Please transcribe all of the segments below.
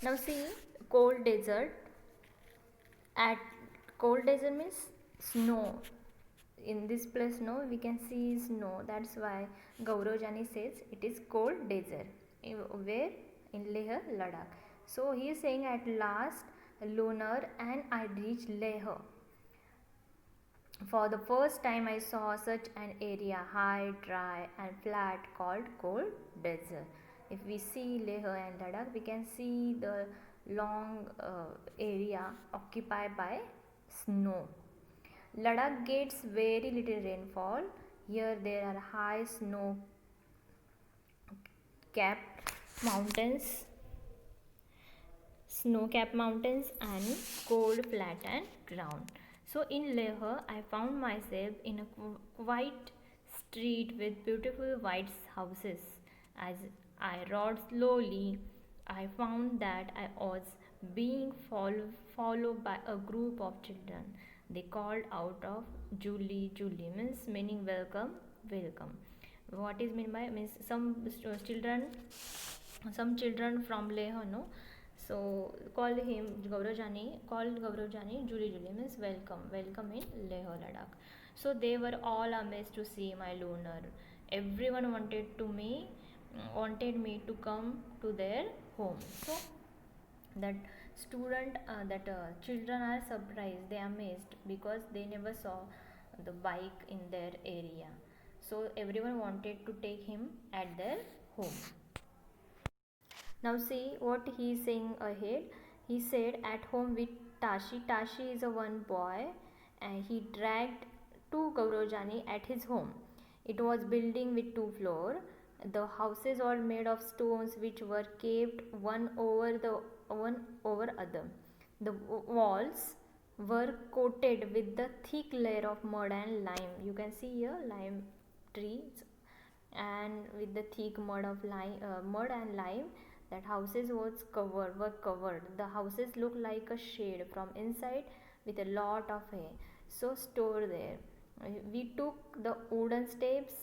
Now see, cold desert. At cold desert means snow. In this place, no, we can see snow. That's why Gaurav Jani says it is cold desert. Where? In Leh, Ladakh. So he is saying at last lunar and I reached Leh. For the first time, I saw such an area, high, dry, and flat, called cold desert. If we see Leh and Ladakh, we can see the long area occupied by snow. Ladakh gets very little rainfall. Here there are high snow capped mountains, snow-capped mountains and cold flattened ground. So in Leh, I found myself in a quiet street with beautiful white houses. As I rode slowly, I found that I was being followed by a group of children. They called out of Julie, Julie meaning welcome, welcome. What is meant by means some children from Leh, no, so called him called Gaurav Jani Julie Julie means welcome, welcome in Leh Ladakh. So they were all amazed to see my lunar. Everyone wanted me to come to their home. So that children are surprised, they are amazed because they never saw the bike in their area. So everyone wanted to take him at their home. Now see what he is saying ahead. He said at home with Tashi. Tashi is a one boy and he dragged two Gaurojani at his home. It was building with two floors. The houses were made of stones which were kept one over other. The walls were coated with the thick layer of mud and lime. You can see here lime trees and with the thick mud and lime that houses were covered. The houses look like a shed from inside with a lot of hay so stored there. We took the wooden steps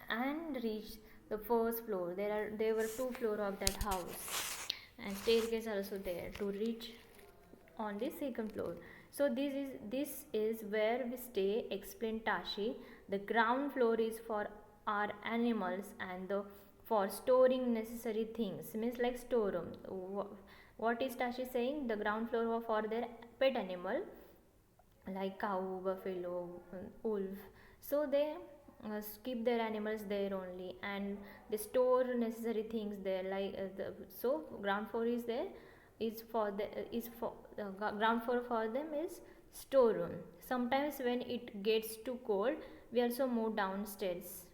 and reached the first floor. There were two floors of that house and staircase also there to reach on the second floor. So this is where we stay, explained Tashi. The ground floor is for our animals and the for storing necessary things, means like storeroom. What is Tashi saying? The ground floor for their pet animal like cow, buffalo, wolf. So they keep their animals there only and they store necessary things there so ground floor is there is for the is for ground floor for them is storeroom. Sometimes when it gets too cold we also move downstairs.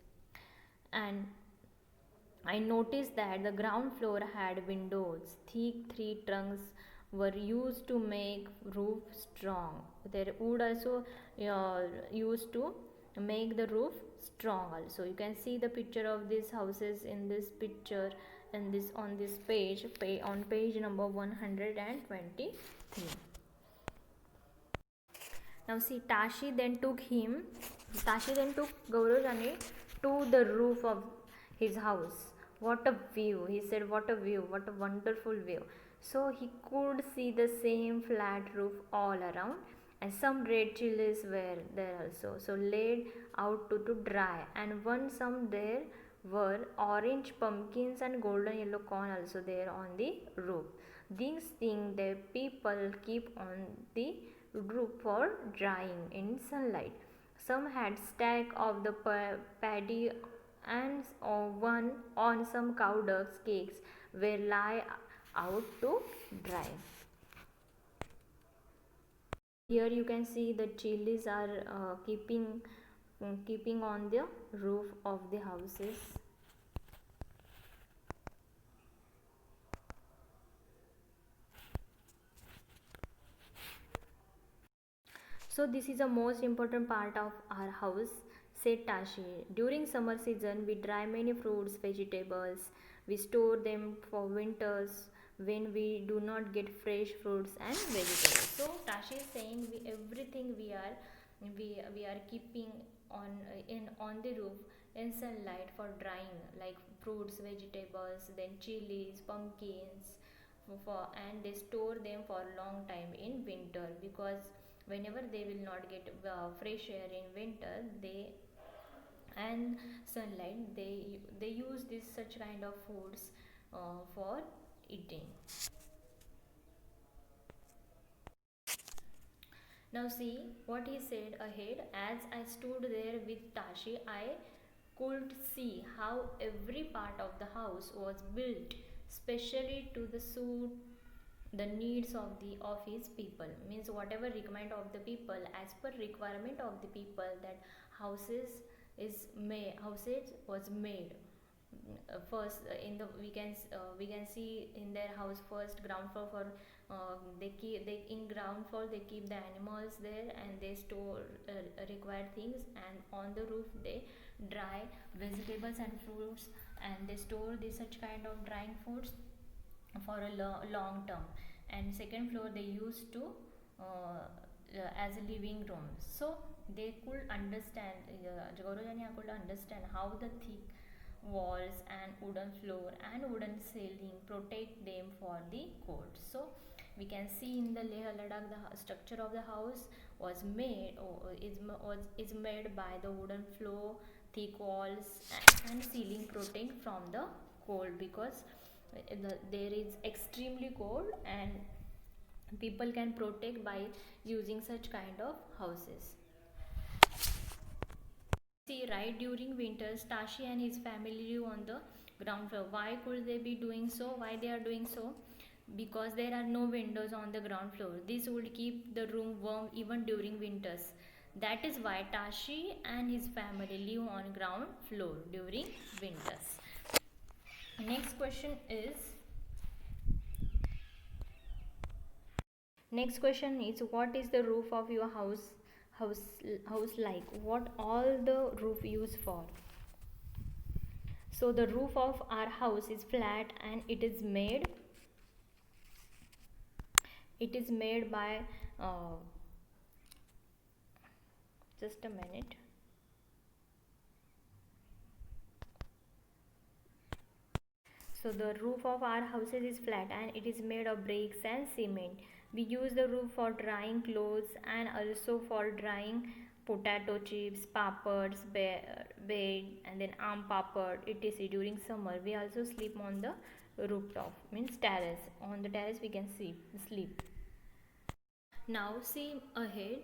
And I noticed that the ground floor had windows. Thick tree trunks were used to make roof strong. Their wood also used to make the roof strong. Also, you can see the picture of these houses in this picture and this on this page on page number 123. Now see, Tashi then took Gaurav Jani to the roof of his house. What a view! He said, what a view, what a wonderful view. So he could see the same flat roof all around and some red chilies were there also. So laid out to dry and some there were orange pumpkins and golden yellow corn also there on the roof. These things the people keep on the roof for drying in sunlight. Some had stack of the paddy and one on some cow ducks cakes were lie out to dry. Here you can see the chilies are keeping on the roof of the houses. So this is the most important part of our house, said Tashi. During summer season, we dry many fruits, vegetables. We store them for winters when we do not get fresh fruits and vegetables. So Tashi is saying everything we are keeping on the roof in sunlight for drying, like fruits, vegetables, then chilies, pumpkins, and they store them for a long time in winter, because whenever they will not get fresh air in winter, they and sunlight, they use this such kind of foods for eating. Now see what he said ahead. As I stood there with Tashi, I could see how every part of the house was built specially to the suit the needs of his people. Means whatever requirement of the people, as per requirement of the people, that houses was made. First in the we can see in their house, first ground floor for they in ground floor they keep the animals there, and they store required things, and on the roof they dry vegetables and fruits, and they store this such kind of drying foods for a long term. And second floor they used to as a living room. So they could understand, Gaurojani could understand how the thick walls and wooden floor and wooden ceiling protect them for the cold. So we can see in the Leh Ladakh the structure of the house was made is made by the wooden floor, thick walls, and ceiling protect from the cold, because there is extremely cold, and people can protect by using such kind of houses. See, right during winters, Tashi and his family live on the ground floor. Why could they be doing so? Why they are doing so? Because there are no windows on the ground floor. This would keep the room warm even during winters. That is why Tashi and his family live on ground floor during winters. Next question is what is the roof of your house house like? What all the roof used for? So the roof of our house is flat, and it is made by uh, just a minute. So the roof of our houses is flat, and it is made of bricks and cement. We use the roof for drying clothes and also for drying potato chips, papads, bed, and then arm papad, etc. During summer, we also sleep on the rooftop, means terrace. On the terrace, we can sleep. Now see ahead,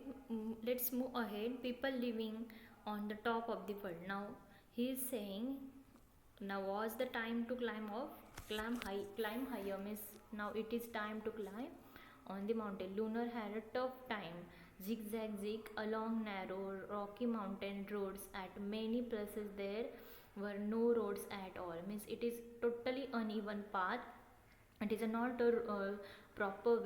let's move ahead. People living on the top of the world. Now he is saying, now was the time to climb higher, means now it is time to climb on the mountain. Lunar had a tough time zig along narrow rocky mountain roads. At many places there were no roads at all, means it is totally uneven path. It is not a proper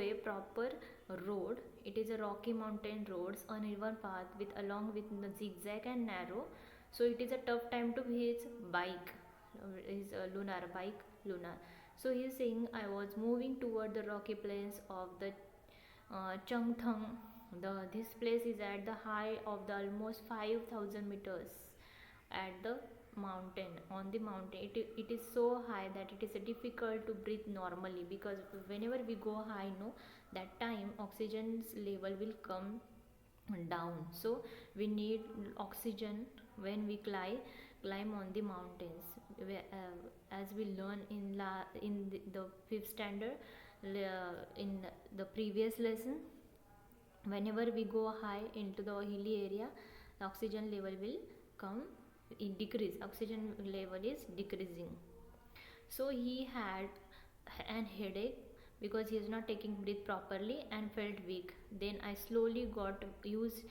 road. It is a rocky mountain roads, uneven path with along with the zigzag and narrow. So it is a tough time to his bike, his lunar bike, lunar. So he is saying, I was moving toward the rocky plains of the Changthang. This place is at the height of the almost 5,000 meters at the mountain. On the mountain, it is so high that it is difficult to breathe normally, because whenever we go high, no, that time oxygen's level will come down. So we need oxygen when we climb on the mountains. As we learn in the fifth standard, in the previous lesson, whenever we go high into the hilly area, the oxygen level will come decrease. Oxygen level is decreasing. So he had an headache because he is not taking breath properly and felt weak. Then I slowly got used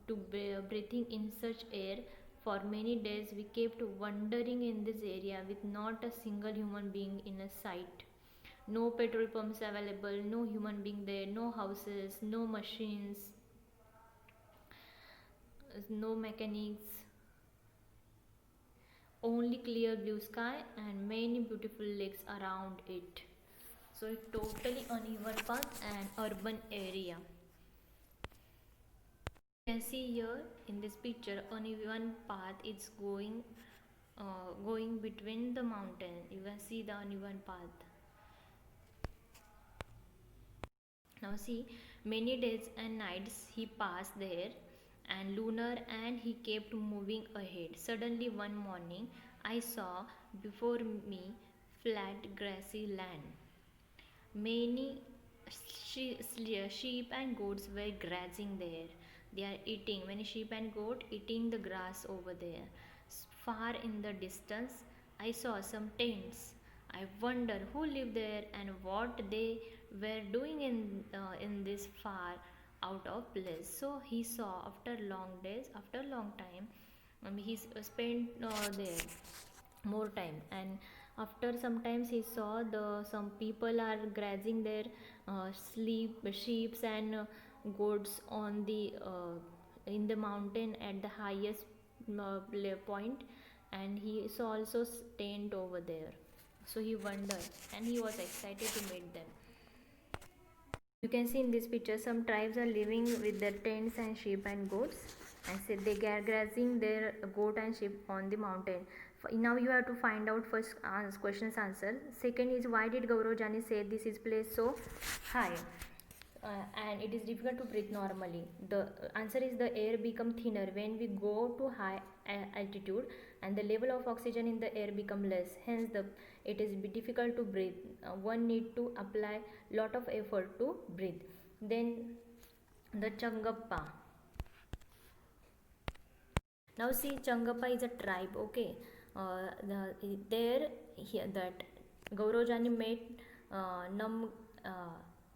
to breathing in such air. For many days we kept wandering in this area with not a single human being in a sight. No petrol pumps available, no human being there, no houses, no machines, no mechanics, only clear blue sky and many beautiful lakes around it. So it's totally uneven path and urban area. You can see here in this picture, uneven path is going between the mountain. You can see the uneven path. Now see, many days and nights he passed there and lunar, and he kept moving ahead. Suddenly one morning I saw before me flat grassy land. Many sheep and goats were grazing there. They are eating, many sheep and goat eating the grass over there. Far in the distance, I saw some tents. I wonder who lived there and what they were doing in this far out of place. So he saw after long days, after long time, he spent there more time, and after sometimes he saw the some people are grazing their sheeps and goats on the in the mountain at the highest point, and he saw also tent over there. So he wondered and he was excited to meet them. You can see in this picture some tribes are living with their tents and sheep and goats, and say they are grazing their goat and sheep on the mountain. Now you have to find out first questions answer. Second is, why did Gaurav Jani say this is place so high? And it is difficult to breathe normally. The answer is, the air become thinner when we go to high altitude, and the level of oxygen in the air become less, hence it is difficult to breathe. One need to apply lot of effort to breathe. Then the Changappa. Now see, Changappa is a tribe. Okay, there here that Gaurav Jani met Nam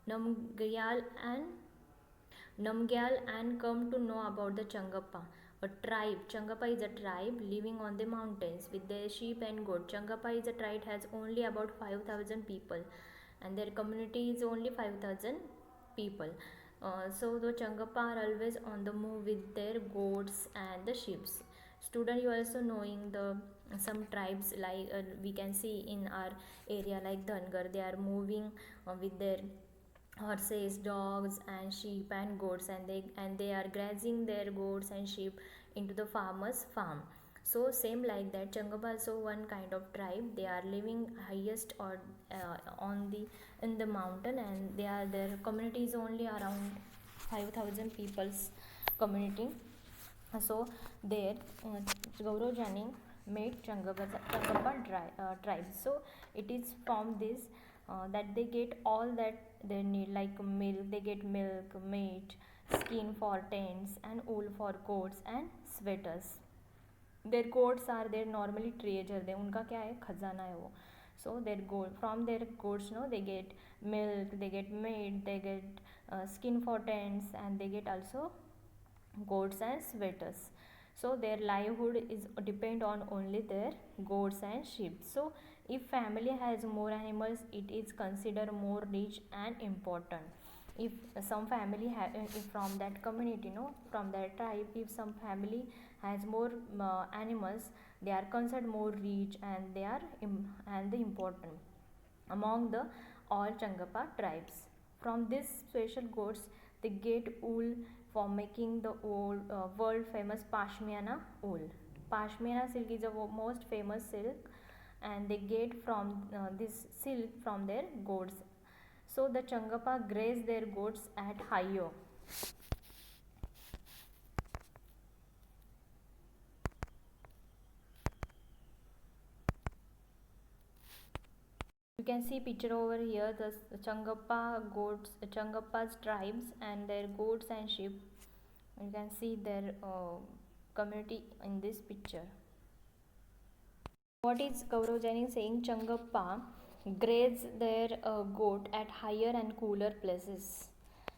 Namgyal and come to know about the Changappa, a tribe. Changappa is a tribe living on the mountains with their sheep and goat. Changappa is a tribe has only about 5,000 people, and their community is only 5,000 people. So the Changappa are always on the move with their goats and the sheep. Student, you also knowing the some tribes like we can see in our area like Dhangar. They are moving with their horses, dogs and sheep and goats, and they are grazing their goats and sheep into the farmer's farm. So same like that, Changappa also one kind of tribe. They are living highest or on the in the mountain, and their community is only around 5,000 people's community. So there Gaurav Jani made Changappa tribe. So it is from this that they get all that they need, like milk. They get milk, meat, skin for tents, and wool for coats and sweaters. Their coats are their normally treasure. they उनका क्या है, खजाना है वो. So their gold, from their goats, no, they get milk, they get meat, they get skin for tents, and they get also goats and sweaters. So their livelihood is depend on only their goats and sheep. So if family has more animals, it is considered more rich and important. If some family if from that community, no, from that tribe, if some family has more animals, they are considered more rich, and they are and the important among the all Changappa tribes. From these special goats, they get wool for making the world famous Pashmiana wool. Pashmiana silk is the most famous silk, and they get from this silk from their goats. So the Changappa graze their goats at Hayo. You can see picture over here, the Changappa's tribes and their goats and sheep. You can see their community in this picture. What is Gaurav Jani saying? Changappa graze their goat at higher and cooler places,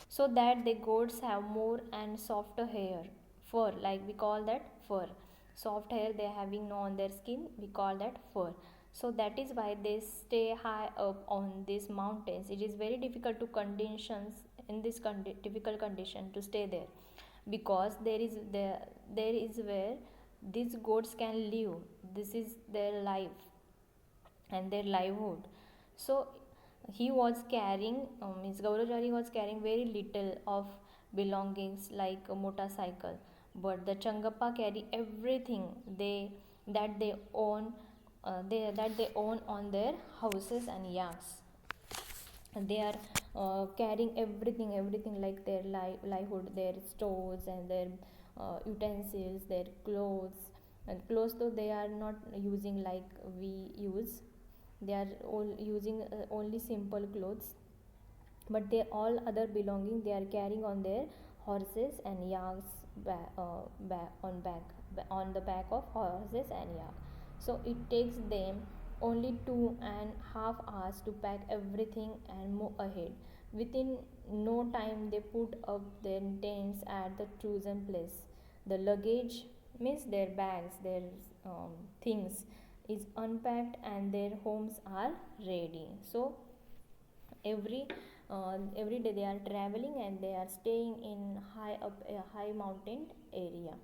so that the goats have more and softer hair, fur, like we call that fur. Soft hair they are having on their skin, we call that fur. So that is why they stay high up on these mountains. It is very difficult to conditions in this difficult condition to stay there, because there is where these goats can live. This is their life and their livelihood. So he was carrying means Gaurav Jani was carrying very little of belongings like a motorcycle, but the Changappa carry everything they own, that they own on their houses and yachts. They are carrying everything like their livelihood, their stores and their utensils, their clothes. And clothes though they are not using like we use, they are all using only simple clothes, but they all other belonging they are carrying on their horses and yaks, on the back of horses and yak. So it takes them only 2.5 hours to pack everything and move ahead. Within no time they put up their tents at the chosen place. The luggage means their bags, their things is unpacked and their homes are ready. So every every day they are traveling and they are staying in high mountain area.